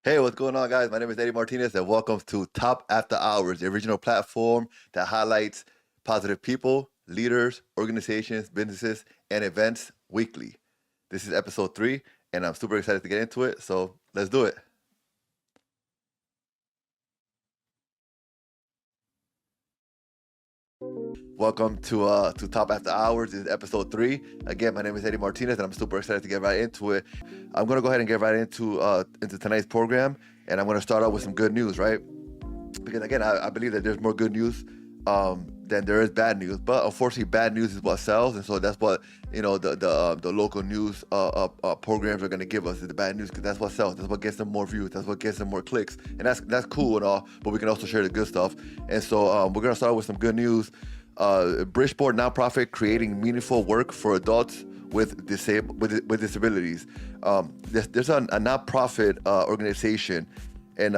Hey, what's going on, guys? My name is Eddie Martinez, and welcome to Top After Hours, the original platform that highlights positive people, leaders, organizations, businesses, and events weekly. This is episode 3, and I'm super excited to get into it, so let's do it. Welcome to Top After Hours. This is episode 3. Again, my name is Eddie Martinez, and I'm super excited to get right into it. I'm gonna go ahead and get right into tonight's program, and I'm gonna start out with some good news, right? Because again, I believe that there's more good news than there is bad news. But unfortunately, bad news is what sells, and so that's what the local news programs are gonna give us is the bad news, because that's what sells. That's what gets them more views. That's what gets them more clicks, and that's cool and all. But we can also share the good stuff. And so we're gonna start with some good news. Bridgeport nonprofit creating meaningful work for adults with disabilities. There's a nonprofit organization in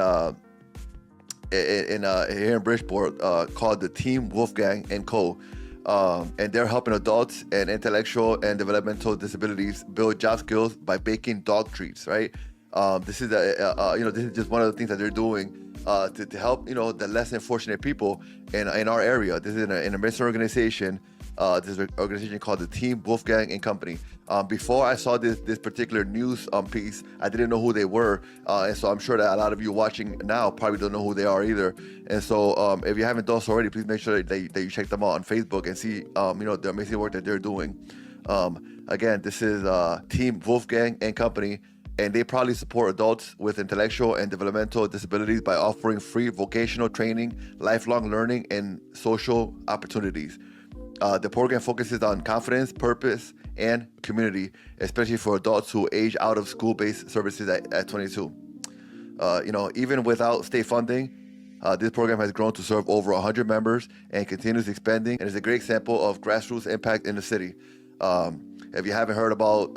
here in Bridgeport called the Team Woofgang Co. And they're helping adults and intellectual and developmental disabilities build job skills by baking dog treats. Right. This is this is just one of the things that they're doing to help the less fortunate people in our area. This is an amazing organization. This is an organization called the Team Woofgang Company. Before I saw this particular news piece, I didn't know who they were, and so I'm sure that a lot of you watching now probably don't know who they are either. And so if you haven't done so already, please make sure that you check them out on Facebook and see the amazing work that they're doing. Again, this is Team Woofgang Company. And they proudly support adults with intellectual and developmental disabilities by offering free vocational training, lifelong learning, and social opportunities. The program focuses on confidence, purpose, and community, especially for adults who age out of school-based services at 22. Even without state funding, this program has grown to serve over 100 members and continues expanding, and is a great example of grassroots impact in the city. If you haven't heard about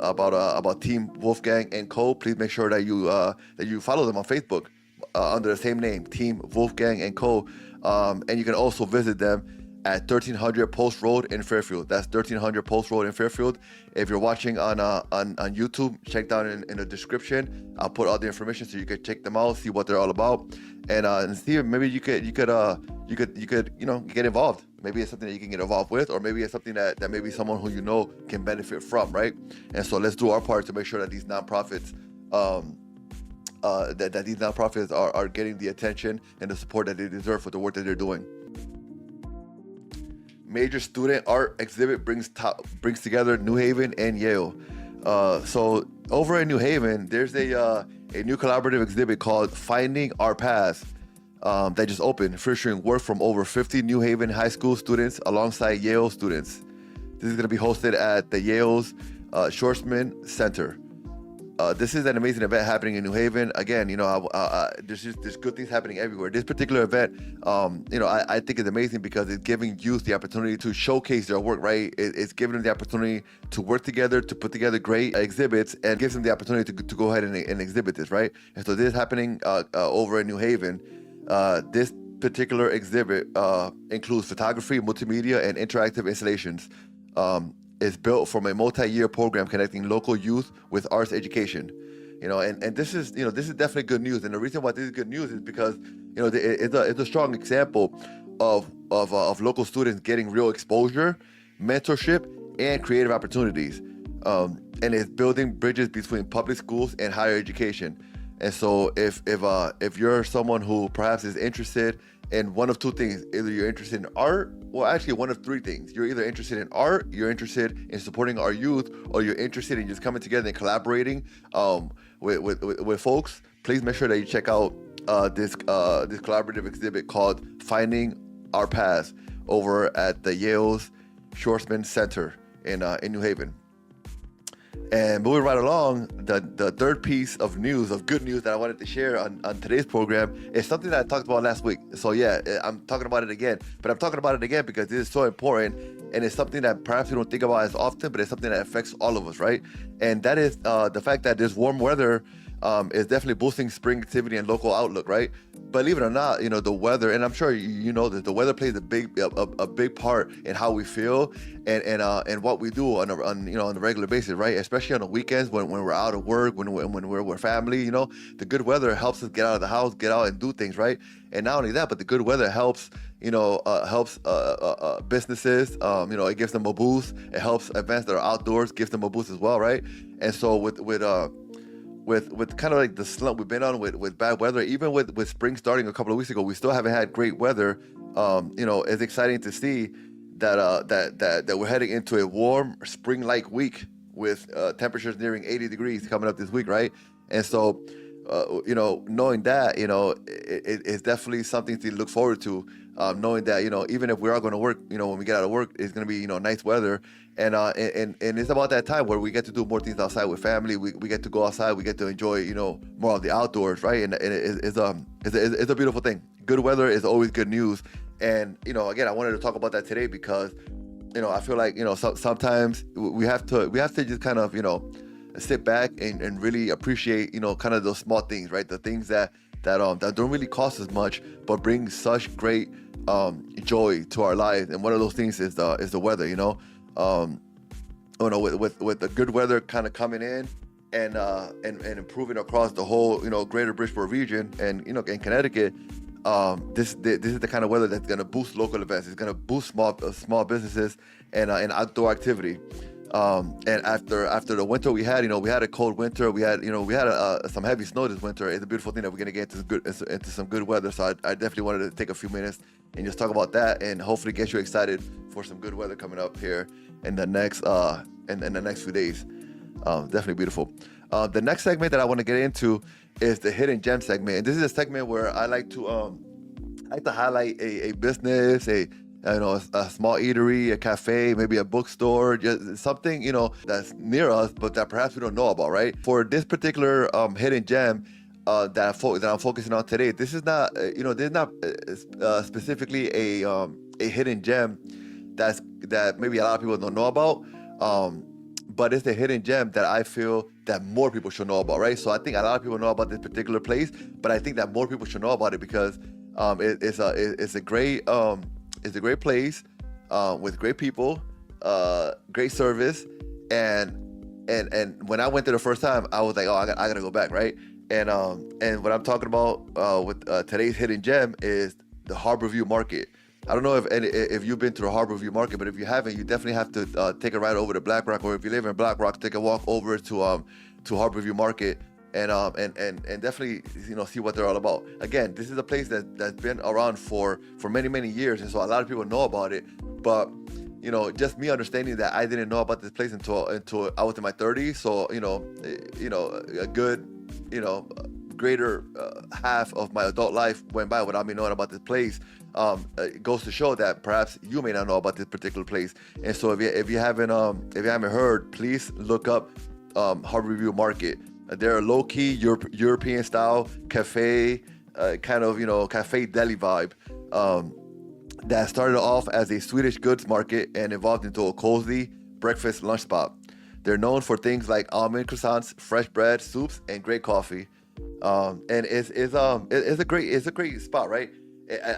Team Woofgang Co, please make sure that you follow them on Facebook under the same name, Team Woofgang Co. And you can also visit them at 1300 Post Road in Fairfield. That's 1300 Post Road in Fairfield. If you're watching on YouTube, check down in the description. I'll put all the information so you can check them out, see what they're all about, and see if maybe you could get involved. Maybe it's something that you can get involved with, or maybe it's something that maybe someone who can benefit from, right? And so let's do our part to make sure that these nonprofits are getting the attention and the support that they deserve for the work that they're doing. Major student art exhibit brings together New Haven and Yale. So over in New Haven, there's a new collaborative exhibit called Finding Our Paths that just opened, featuring work from over 50 New Haven high school students alongside Yale students. This is going to be hosted at the Yale's Schwarzman Center. This is an amazing event happening in New Haven. Again, there's good things happening everywhere. This particular event, I think is amazing because it's giving youth the opportunity to showcase their work, right? It's giving them the opportunity to work together, to put together great exhibits, and gives them the opportunity to go ahead and exhibit this, right? And so this is happening over in New Haven. This particular exhibit includes photography, multimedia, and interactive installations. Is built from a multi-year program connecting local youth with arts education. And this is definitely good news. And the reason why this is good news is because it's a strong example of local students getting real exposure, mentorship, and creative opportunities. And it's building bridges between public schools and higher education. And so if you're someone who perhaps is interested in one of two things, either you're interested in art, well, actually one of three things. You're either interested in art, you're interested in supporting our youth, or you're interested in just coming together and collaborating with folks. Please make sure that you check out this collaborative exhibit called Finding Our Paths over at the Yale's Schwarzman Center in New Haven. And moving right along, the third piece of good news that I wanted to share on today's program is something that I talked about last week. So yeah, I'm talking about it again, but I'm talking about it again because this is so important, and it's something that perhaps we don't think about as often, but it's something that affects all of us, right? And that is the fact that this warm weather is definitely boosting spring activity and local outlook, right? Believe it or not, the weather, and I'm sure you know that the weather plays a big part in how we feel and what we do on a regular basis, right? Especially on the weekends when we're out of work, when we're with family, the good weather helps us get out of the house, get out and do things, right? And not only that, but the good weather helps businesses. It gives them a boost. It helps events that are outdoors, gives them a boost as well, right? And so with kind of like the slump we've been on with bad weather, even with spring starting a couple of weeks ago, we still haven't had great weather. It's exciting to see that we're heading into a warm spring-like week with temperatures nearing 80 degrees coming up this week, right? And so, knowing that, it's definitely something to look forward to. Knowing that, even if we are going to work, when we get out of work, it's going to be, nice weather. And it's about that time where we get to do more things outside with family. We get to go outside. We get to enjoy, more of the outdoors, right? And it's a beautiful thing. Good weather is always good news. And, again, I wanted to talk about that today because, I feel like, sometimes we have to just kind of, sit back and really appreciate, kind of those small things, right? The things that don't really cost us much, but bring such great joy to our lives. And one of those things is the weather, with the good weather kind of coming in and improving across the whole, greater Bridgeport region and, in Connecticut. This is the kind of weather that's going to boost local events. It's going to boost small businesses and outdoor activity. And after the winter we had, we had a cold winter. We had some heavy snow this winter. It's a beautiful thing that we're going to get into some good weather. So I definitely wanted to take a few minutes and just talk about that and hopefully get you excited for some good weather coming up here in the next few days. Definitely beautiful. The next segment that I want to get into is the hidden gem segment. And this is a segment where I like to highlight a business, a small eatery, a cafe, maybe a bookstore, just something, that's near us, but that perhaps we don't know about, right? For this particular hidden gem that I'm focusing on today, this is not, specifically a hidden gem that maybe a lot of people don't know about, but it's a hidden gem that I feel that more people should know about, right? So I think a lot of people know about this particular place, but I think that more people should know about it because it's a great place with great people, great service, and when I went there the first time, I was like, oh, I gotta go back, right? And what I'm talking about with today's hidden gem is the Harborview Market. I don't know if you've been to the Harborview Market, but if you haven't, you definitely have to take a ride over to Black Rock, or if you live in Black Rock, take a walk over to Harborview Market and definitely see what they're all about. Again, this is a place that's been around for many years, and so a lot of people know about it. But just me understanding that I didn't know about this place until I was in my 30s. So a good greater half of my adult life went by without me knowing about this place. It goes to show that perhaps you may not know about this particular place. And so if you haven't heard, please look up Harborview Market. They're a low-key European style cafe, kind of cafe deli vibe, that started off as a Swedish goods market and evolved into a cozy breakfast lunch spot. They're known for things like almond croissants, fresh bread, soups, and great coffee. And it's a great spot, right?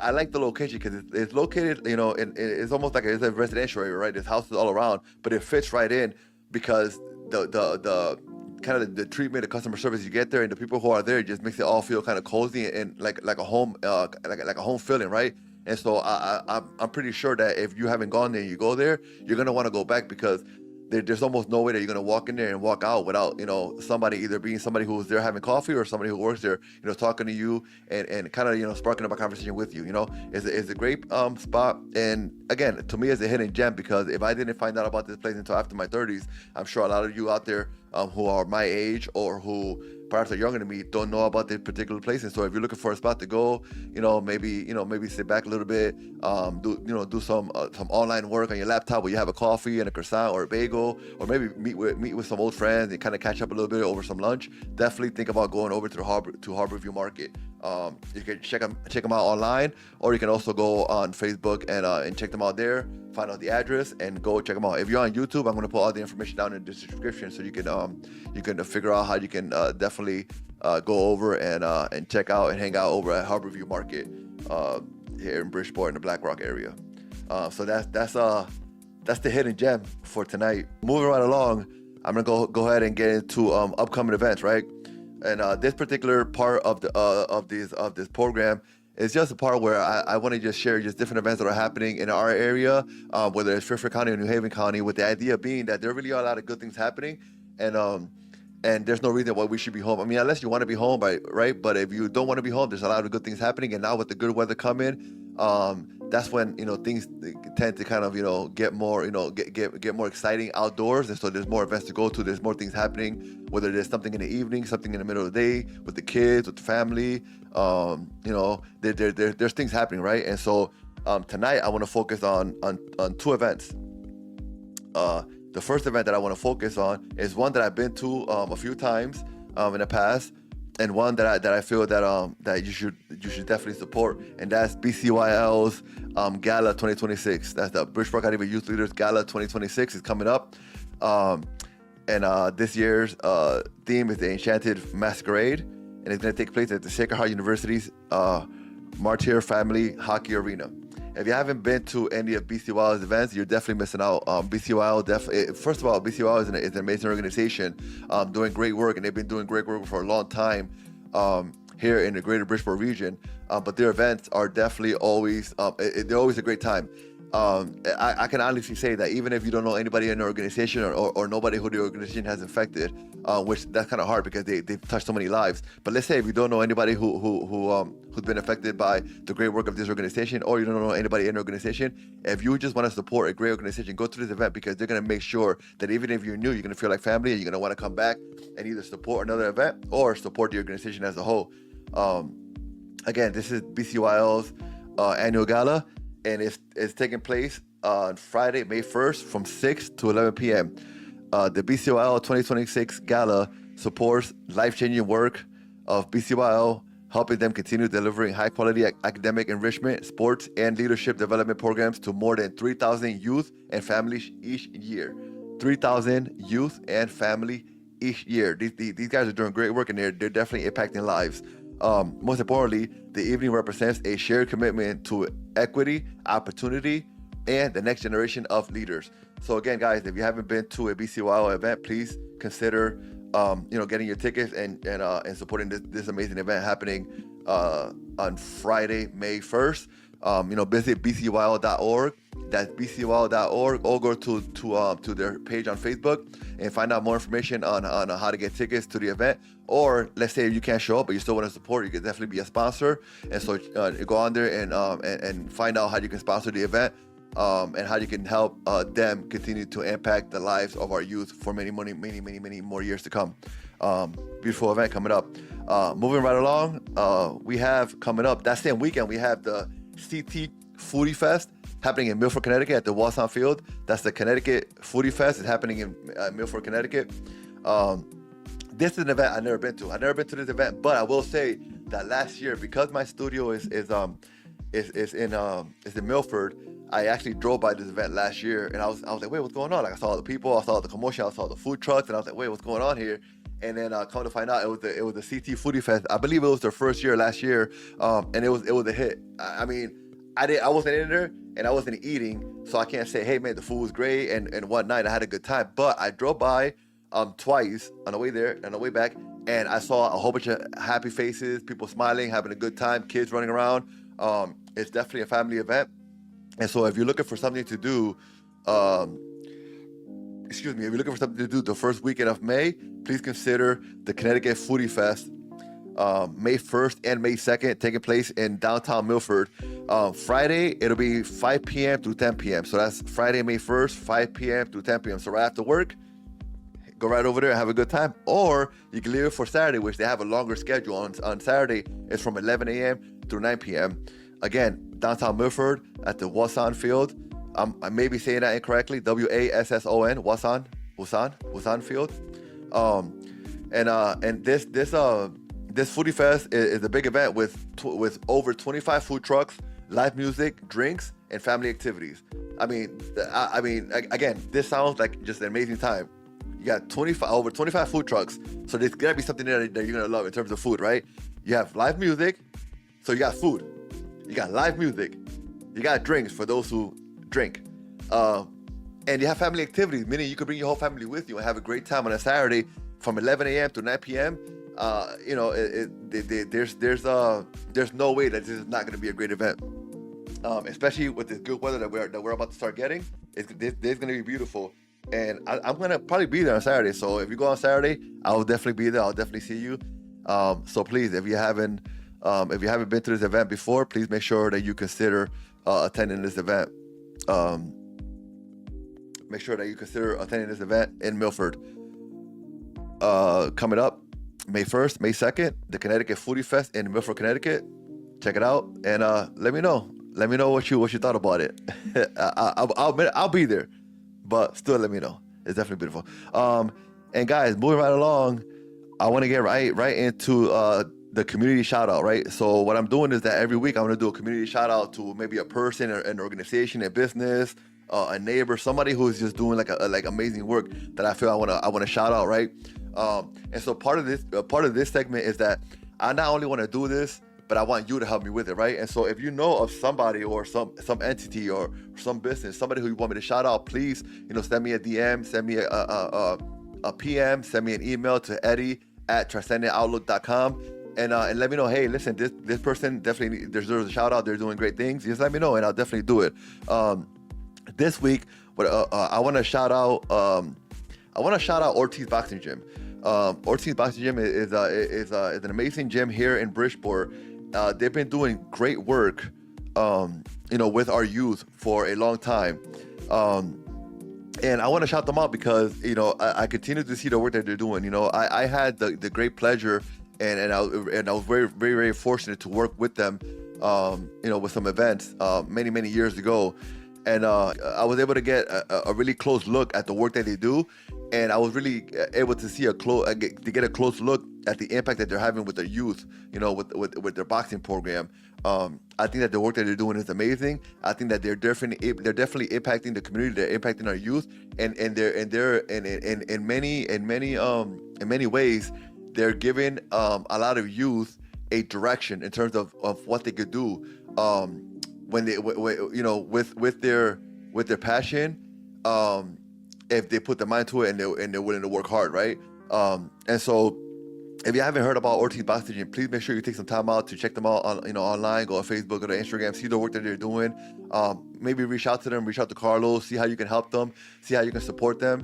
I like the location because it's located, it's almost like it's a residential area, right? There's houses all around, but it fits right in because the kind of the treatment, the customer service you get there, and the people who are there just makes it all feel kind of cozy and like a home, like a home feeling, right? And so I'm pretty sure that if you haven't gone there and you go there, you're gonna want to go back because there's almost no way that you're gonna walk in there and walk out without somebody either being somebody who's there having coffee or somebody who works there talking to you and kind of sparking up a conversation with you. It's a great spot. And again, to me, it's a hidden gem because if I didn't find out about this place until after my 30s, I'm sure a lot of you out there who are my age or who perhaps are younger than me don't know about this particular place. And so if you're looking for a spot to go, maybe sit back a little bit, do some online work on your laptop where you have a coffee and a croissant or a bagel, or maybe meet with some old friends and kind of catch up a little bit over some lunch. Definitely think about going over to Harborview Market. You can check them out online, or you can also go on Facebook and check them out there. Find out the address and go check them out. If you're on YouTube, I'm going to put all the information down in the description so you can figure out how you can definitely go over and check out and hang out over at Harborview Market here in Bridgeport in the Black Rock area. So that's the hidden gem for tonight. Moving right along, I'm gonna go ahead and get into upcoming events, right? And this particular part of this program is just a part where I want to just share just different events that are happening in our area, whether it's Fairfield County or New Haven County, with the idea being that there really are a lot of good things happening, and there's no reason why we should be home. I mean, unless you want to be home, right? But if you don't want to be home, there's a lot of good things happening. And now with the good weather coming, that's when things tend to kind of get more get more exciting outdoors, and so there's more events to go to. There's more things happening, whether there's something in the evening, something in the middle of the day with the kids, with the family. There's things happening, right? And so tonight I want to focus on two events. The first event that I want to focus on is one that I've been to a few times in the past, and one that I feel that you should definitely support, and that's BCYL's Gala 2026. That's the Bridgeport County Youth Leaders Gala 2026 is coming up, and this year's theme is the Enchanted Masquerade, and it's going to take place at the Sacred Heart University's Marrero Family Hockey Arena. If you haven't been to any of BCYL's events, you're definitely missing out. BCYL, first of all, BCYL is an amazing organization doing great work, and they've been doing great work for a long time here in the greater Bridgeport region. But their events are definitely always, they're always a great time. I can honestly say that even if you don't know anybody in the organization or nobody who the organization has affected, which that's kind of hard because they've touched so many lives. But let's say if you don't know anybody who's been affected by the great work of this organization, or you don't know anybody in the organization, if you just want to support a great organization, go to this event, because they're going to make sure that even if you're new, you're going to feel like family, and you're going to want to come back and either support another event or support the organization as a whole. Again, this is BCYL's annual gala, and it's taking place on Friday, May 1st from 6 to 11 p.m. The BCYL 2026 Gala supports life-changing work of BCYL, helping them continue delivering high-quality academic enrichment, sports, and leadership development programs to more than 3,000 youth and families each year. 3,000 youth and family each year. These guys are doing great work, and they're definitely impacting lives. Most importantly, the evening represents a shared commitment to equity, opportunity, and the next generation of leaders. So again, guys, if you haven't been to a BCYL event, please consider getting your tickets and supporting this amazing event happening on Friday, May 1st. Visit bcyl.org. That's bcyl.org. Or go to their page on Facebook and find out more information on how to get tickets to the event. Or let's say you can't show up, but you still want to support, you can definitely be a sponsor. And so go on there and find out how you can sponsor the event, and how you can help them continue to impact the lives of our youth for many more years to come. Beautiful event coming up. Moving right along, we have coming up that same weekend, we have the CT Foodie Fest happening in Milford, Connecticut at the Wasson Field. That's the Connecticut Foodie Fest. It's happening in Milford, Connecticut. This is an event I've never been to. I've never been to this event, but I will say that last year, because my studio is in Milford, I actually drove by this event last year, and I was like, wait, what's going on? Like, I saw all the people, I saw the commotion, I saw the food trucks, and I was like, wait, what's going on here? And then come to find out, it was the CT Foodie Fest. I believe it was their first year last year, and it was a hit. I mean, I wasn't in there and I wasn't eating, so I can't say, hey man, the food was great and whatnot. I had a good time, but I drove by twice on the way there and on the way back, and I saw a whole bunch of happy faces, people smiling, having a good time, kids running around. It's definitely a family event, and so if you're looking for something to do, if you're looking for something to do the first weekend of May, please consider the Connecticut Foodie Fest, May 1st and May 2nd, taking place in downtown Milford. Friday, it'll be 5 p.m. through 10 p.m. So that's Friday, May 1st, 5 p.m. through 10 p.m. So right after work, go right over there and have a good time. Or you can leave it for Saturday, which they have a longer schedule. On Saturday, it's from 11 a.m. through 9 p.m. Again, downtown Milford at the Wasson Field. I may be saying that incorrectly. Wasson, Wasson Field. And this Foodie Fest is a big event with over 25 food trucks, live music, drinks, and family activities. I mean, again, this sounds like just an amazing time. You got over 25 food trucks. So there's gotta be something there that you're gonna love in terms of food, right? You have live music, so you got food. You got live music. You got drinks for those who drink. And you have family activities, meaning you could bring your whole family with you and have a great time on a Saturday from 11 a.m. to 9 p.m. There's no way that this is not going to be a great event, especially with this good weather that we're about to start getting. There's going to be beautiful, and I'm going to probably be there on Saturday. So if you go on Saturday, I will definitely be there. I'll definitely see you. So please, if you haven't been to this event before, please make sure that you consider attending this event. Make sure that you consider attending this event in Milford. Coming up May 1st, May 2nd, the Connecticut Foodie Fest in Milford, Connecticut. Check it out and let me know. Let me know what you thought about it. I'll be there, but still let me know. It's definitely beautiful. And guys, moving right along, I want to get right into the community shout out, right? So what I'm doing is that every week I'm going to do a community shout out to maybe a person or an organization, a business, a neighbor, somebody who's just doing like amazing work that I feel I want to shout out, right? And so part of this segment is that I not only want to do this, but I want you to help me with it, right? And so if you know of somebody or some entity or some business, somebody who you want me to shout out, please, send me a DM, send me a PM, send me an email to eddie@transcendentoutlook.com. And let me know, hey, listen, this person definitely deserves a shout out. They're doing great things. Just let me know, and I'll definitely do it. This week, I want to shout out. Ortiz Boxing Gym. Ortiz Boxing Gym is an amazing gym here in Bridgeport. They've been doing great work, with our youth for a long time. And I want to shout them out because I continue to see the work that they're doing. I had the great pleasure. And I was very, very, very fortunate to work with them, with some events many years ago, and I was able to get a really close look at the work that they do, and I was really able to see get a close look at the impact that they're having with their youth, with their boxing program. I think that the work that they're doing is amazing. I think that they're definitely impacting the community. They're impacting our youth, and they're in many ways. They're giving a lot of youth a direction in terms of what they could do with their passion, if they put their mind to it and they're willing to work hard, right? And so if you haven't heard about Ortiz Boxing Gym, please make sure you take some time out to check them out online, go on Facebook, go to Instagram, see the work that they're doing. Maybe reach out to them, reach out to Carlos, see how you can help them, see how you can support them.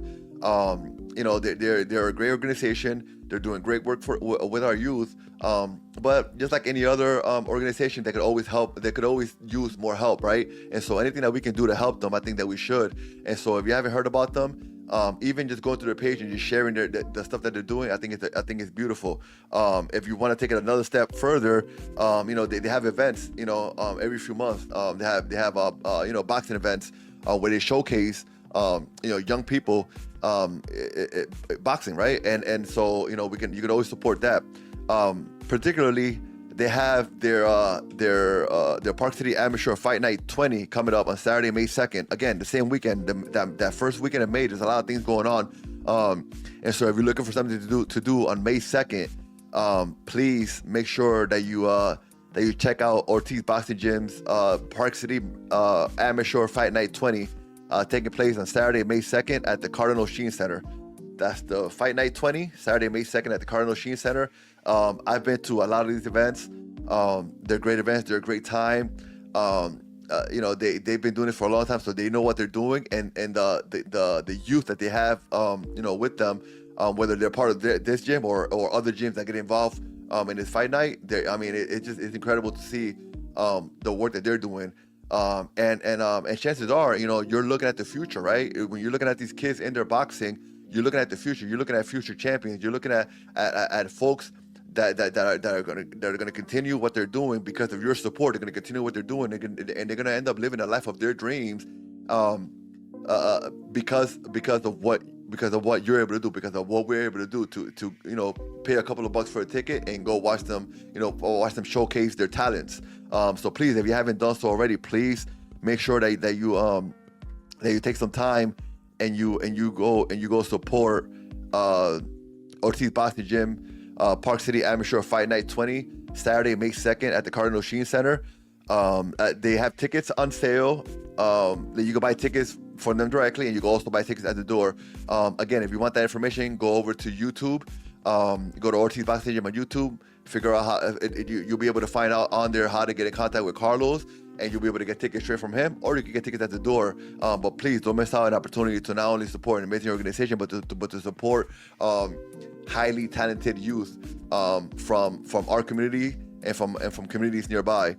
They're a great organization. They're doing great work with our youth. But just like any other organization, they could always help. They could always use more help, right? And so anything that we can do to help them, I think that we should. And so if you haven't heard about them, even just going through their page and just sharing the stuff that they're doing, I think it's beautiful. If you want to take it another step further, they have events, every few months. They have boxing events where they showcase young people boxing, right? And so you can always support that. Particularly, they have their Park City Amateur Fight Night 20 coming up on Saturday, May 2nd. Again, the same weekend, that first weekend of May. There's a lot of things going on, and so if you're looking for something to do on May 2nd, please make sure that you check out Ortiz Boxing Gym's Park City Amateur Fight Night 20. Taking place on Saturday, May 2nd at the Cardinal Sheen Center. That's the Fight Night 20, Saturday, May 2nd at the Cardinal Sheen Center. I've been to a lot of these events. They're great events. They're a great time. They've been doing it for a long time, so they know what they're doing. And the youth that they have, with them, whether they're part of this gym or other gyms that get involved in this fight night, it's incredible to see the work that they're doing. And chances are, you're looking at the future, right? When you're looking at these kids in their boxing, you're looking at the future. You're looking at future champions. You're looking at folks that are gonna continue what they're doing because of your support. They're gonna continue what they're doing, and they're gonna end up living a life of their dreams, because of what you're able to do, because of what we're able to do to pay a couple of bucks for a ticket and go watch them showcase their talents. So please, if you haven't done so already, please make sure that you take some time and you go support Ortiz Boxing Gym, Park City Amateur Fight Night 20, Saturday, May 2nd at the Cardinal Sheen Center. They have tickets on sale. That you can buy tickets from them directly, and you can also buy tickets at the door. Again, if you want that information, go over to YouTube. Go to Ortiz Boxing Gym on YouTube. Figure out how you'll be able to find out on there how to get in contact with Carlos, and you'll be able to get tickets straight from him, or you can get tickets at the door. But please don't miss out on an opportunity to not only support an amazing organization, but to support highly talented youth from our community and from communities nearby.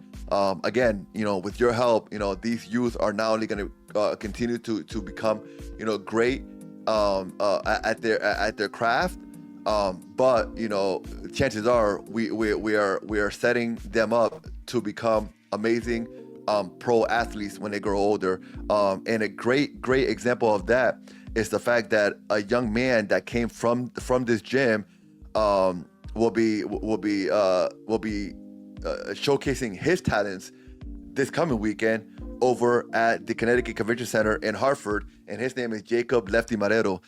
Again, with your help, these youth are not only going to continue to become, great at their craft, but chances are we are setting them up to become amazing pro athletes when they grow older. And a great example of that is the fact that a young man that came from this gym will be showcasing his talents this coming weekend over at the Connecticut Convention Center in Hartford, and his name is Jacob Lefty Marrero.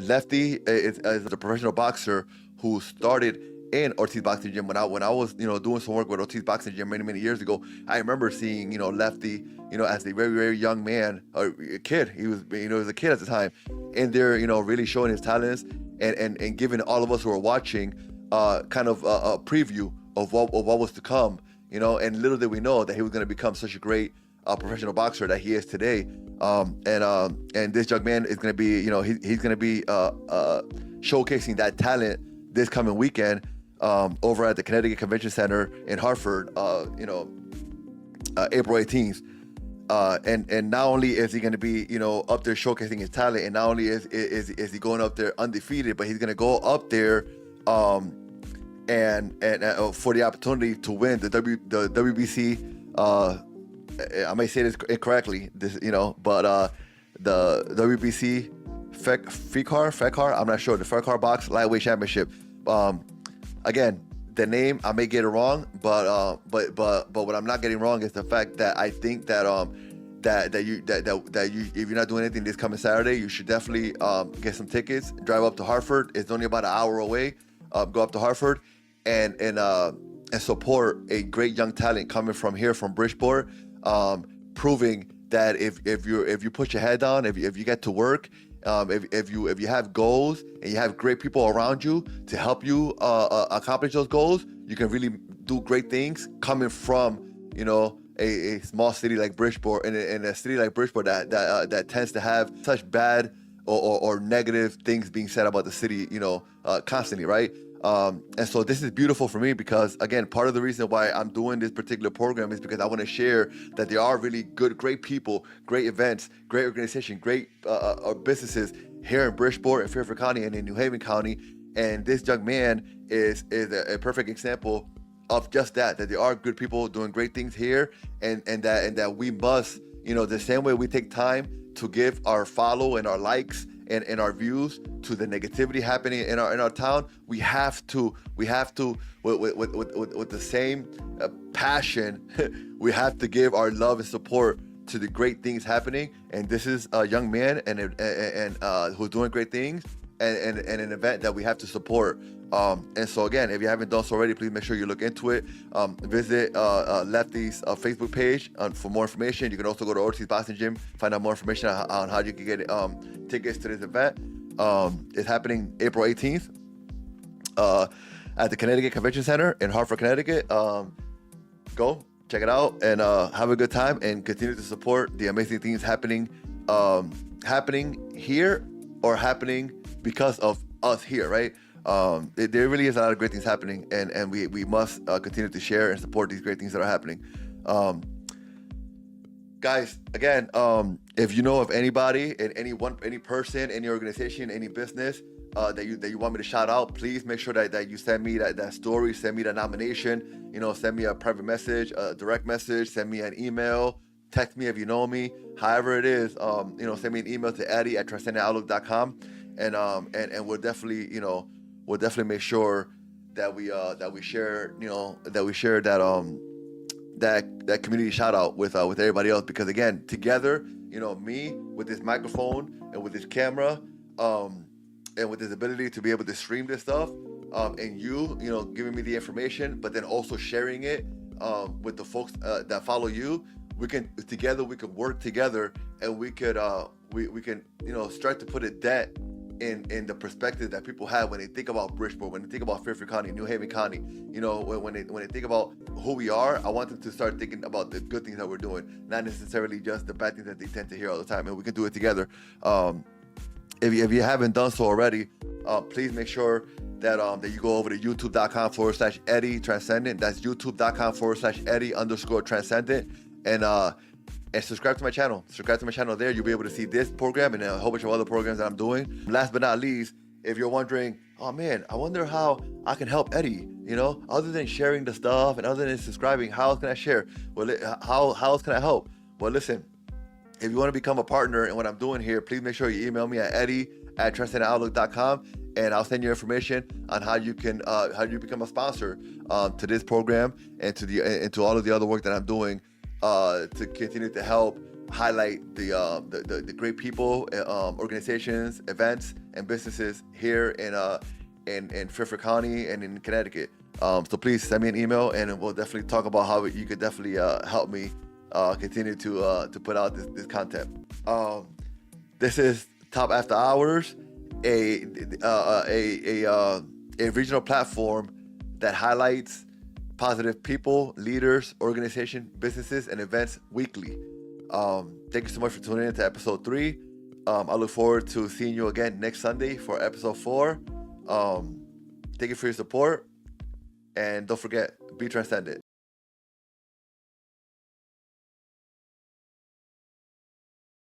Lefty is a professional boxer who started in Ortiz Boxing Gym. When I was doing some work with Ortiz Boxing Gym many years ago, I remember seeing Lefty as a very young man, or a kid. He was was a kid at the time, and they're really showing his talents and giving all of us who are watching kind of a preview of what was to come. And little did we know that he was going to become such a great professional boxer that he is today. And this young man is going to be, he's going to be showcasing that talent this coming weekend over at the Connecticut Convention Center in Hartford, April 18th. And not only is he going to be, up there showcasing his talent, and not only is he going up there undefeated, but he's going to go up there and for the opportunity to win the WBC. I may say this incorrectly, but the WBC FECAR, I'm not sure, the FECAR Box Lightweight Championship. Again, the name, I may get it wrong, but what I'm not getting wrong is the fact that I think that you if you're not doing anything this coming Saturday, you should definitely get some tickets, drive up to Hartford. It's only about an hour away. Go up to Hartford and support a great young talent coming from here, from Bridgeport, proving that if you put your head down, if you get to work, if you have goals and you have great people around you to help you accomplish those goals, you can really do great things coming from a small city like Bridgeport, and a city like Bridgeport that tends to have such bad or negative things being said about the city, constantly, right? And so this is beautiful for me because, again, part of the reason why I'm doing this particular program is because I want to share that there are really great people, great events, great organization, great businesses here in Bridgeport and Fairfield County and in New Haven County. And this young man is a perfect example of just that there are good people doing great things here, and that we must, the same way we take time to give our follow and our likes and our views to the negativity happening in our town, we have to with the same passion, we have to give our love and support to the great things happening. And this is a young man and who's doing great things, and an event that we have to support. And so again, if you haven't done so already, please make sure you look into it. Visit Lefty's Facebook page for more information. You can also go to Ortiz Boxing Gym, find out more information on how you can get tickets to this event. It's happening April 18th at the Connecticut Convention Center in Hartford, Connecticut. Go check it out and have a good time, and continue to support the amazing things happening here, or happening because of us here, right? There really is a lot of great things happening, and we must continue to share and support these great things that are happening. Guys, again, if you know of anybody, and any person, any organization, any business that you want me to shout out, please make sure that you send me that story, send me that nomination, send me a private message, a direct message, send me an email, text me if you know me, however it is, send me an email to Eddie@transcendentoutlook.com, and we'll definitely make sure that we share that that community shout out with everybody else, because again, together, me with this microphone and with this camera, and with this ability to be able to stream this stuff, and giving me the information, but then also sharing it with the folks that follow you, we can work together, and we can start to put a dent in the perspective that people have when they think about Bridgeport, when they think about Fairfield County, New Haven County. When they think about who we are, I want them to start thinking about the good things that we're doing, not necessarily just the bad things that they tend to hear all the time. And we can do it together. If you haven't done so already, please make sure that you go over to youtube.com/Eddie Tranzcendent. That's youtube.com/Eddie_Tranzcendent. And subscribe to my channel. Subscribe to my channel there. You'll be able to see this program and a whole bunch of other programs that I'm doing. Last but not least, if you're wondering, oh man, I wonder how I can help Eddie, other than sharing the stuff and other than subscribing, how else can I share? Well, how else can I help? Well, listen, if you want to become a partner in what I'm doing here, please make sure you email me at eddie@transcendentoutlook.com, and I'll send you information on how you can become a sponsor to this program and to all of the other work that I'm doing to continue to help highlight the great people, organizations, events, and businesses here in Fairfield County and in Connecticut. So please send me an email, and we'll definitely talk about how you could definitely help me continue to put out this content. This is Top After Hours, a regional platform that highlights positive people, leaders, organizations, businesses, and events weekly. Thank you so much for tuning in to episode 3. I look forward to seeing you again next Sunday for episode 4. Thank you for your support, and don't forget, be transcendent.